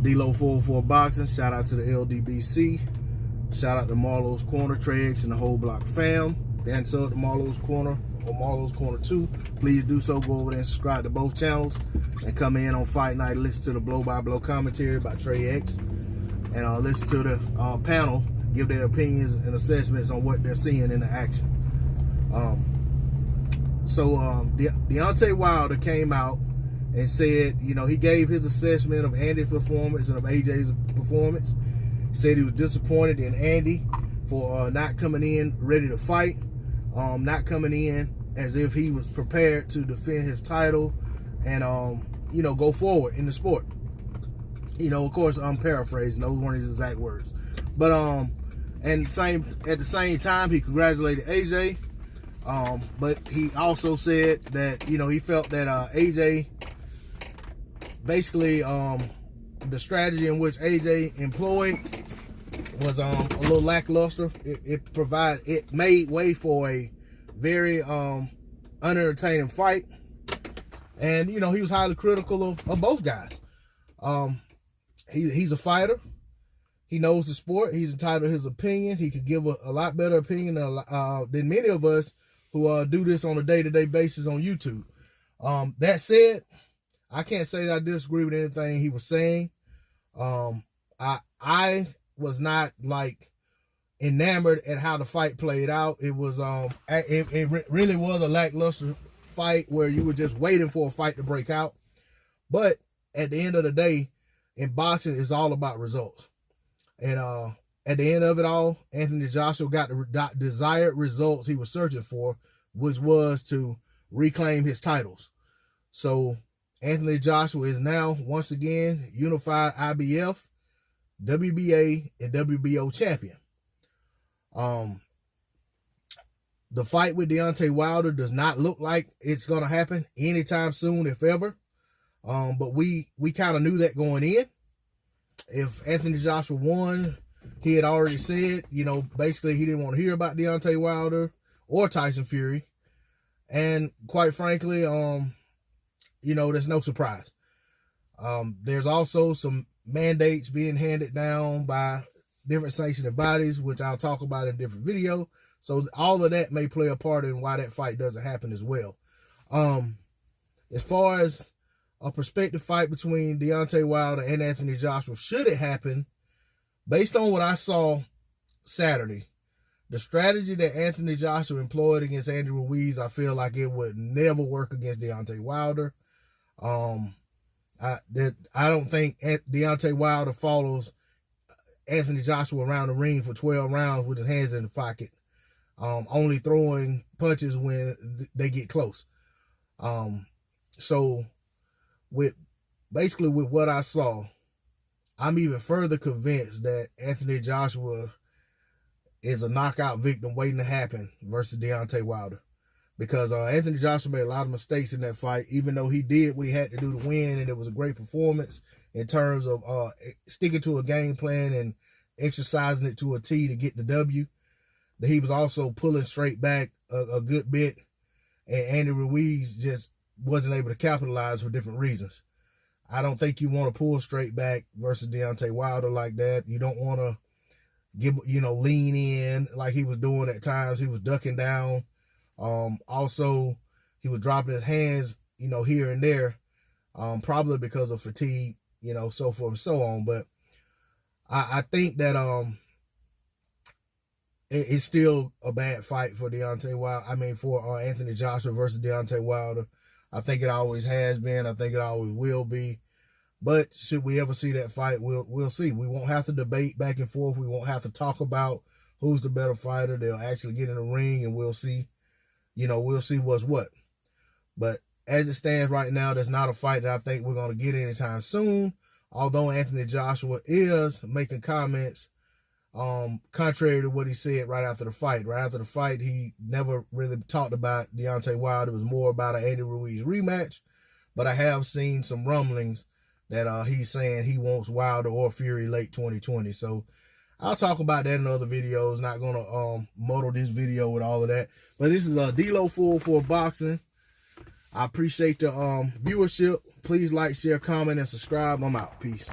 D-Lo 404 Boxing. Shout out to the LDBC. Shout out to Marlo's Corner, Tregs, and the whole block fam. And sub to Marlo's Corner or Marlo's Corner 2. Please do so. Go over there and subscribe to both channels. And come in on Fight Night. Listen to the blow-by-blow commentary by Trey X. And listen to the panel. Give their opinions and assessments on what they're seeing in the action. Deontay Wilder came out and said, you know, he gave his assessment of Andy's performance and of AJ's performance. He said he was disappointed in Andy for not coming in ready to fight, not coming in as if he was prepared to defend his title and, you know, go forward in the sport. You know, of course, I'm paraphrasing. Those weren't his exact words. But, and at the same time, he congratulated AJ. But he also said that, you know, he felt that AJ, basically, the strategy in which AJ employed was a little lackluster. It made way for a very unentertaining fight. And, you know, he was highly critical of both guys. He's a fighter. He knows the sport. He's entitled to his opinion. He could give a lot better opinion than many of us who do this on a day-to-day basis on YouTube. That said, I can't say that I disagree with anything he was saying. I was not like enamored at how the fight played out. It was it really was a lackluster fight where you were just waiting for a fight to break out. But at the end of the day, in boxing, it's all about results. And at the end of it all, Anthony Joshua got the desired results he was searching for, which was to reclaim his titles. So Anthony Joshua is now, once again, unified IBF, WBA, and WBO champion. The fight with Deontay Wilder does not look like it's going to happen anytime soon, if ever. But we kind of knew that going in. If Anthony Joshua won, he had already said, you know, basically he didn't want to hear about Deontay Wilder or Tyson Fury. And quite frankly, you know, there's no surprise. There's also some mandates being handed down by different sanctioning bodies, which I'll talk about in a different video. So all of that may play a part in why that fight doesn't happen as well. As far as a prospective fight between Deontay Wilder and Anthony Joshua, should it happen, based on what I saw Saturday, the strategy that Anthony Joshua employed against Andy Ruiz, I feel like it would never work against Deontay Wilder. I don't think Deontay Wilder follows Anthony Joshua around the ring for 12 rounds with his hands in the pocket, only throwing punches when they get close. So with what I saw, I'm even further convinced that Anthony Joshua is a knockout victim waiting to happen versus Deontay Wilder. Because Anthony Joshua made a lot of mistakes in that fight, even though he did what he had to do to win, and it was a great performance in terms of sticking to a game plan and exercising it to a T to get the W. That he was also pulling straight back a good bit, and Andy Ruiz just wasn't able to capitalize for different reasons. I don't think you want to pull straight back versus Deontay Wilder like that. You don't want to lean in like he was doing at times. He was ducking down. Also, he was dropping his hands, here and there, probably because of fatigue, so forth and so on. But I think that it's still a bad fight for Deontay Wilder. I mean, for Anthony Joshua versus Deontay Wilder. I think it always has been. I think it always will be. But should we ever see that fight, we'll see. We won't have to debate back and forth. We won't have to talk about who's the better fighter. They'll actually get in the ring and we'll see. We'll see what's what. But as it stands right now, there's not a fight that I think we're going to get anytime soon. Although Anthony Joshua is making comments contrary to what he said right after the fight. Right after the fight, he never really talked about Deontay Wilder. It was more about an Andy Ruiz rematch. But I have seen some rumblings that he's saying he wants Wilder or Fury late 2020. So I'll talk about that in other videos. Not going to muddle this video with all of that. But this is D-Lo 404 Boxing. I appreciate the viewership. Please like, share, comment, and subscribe. I'm out. Peace.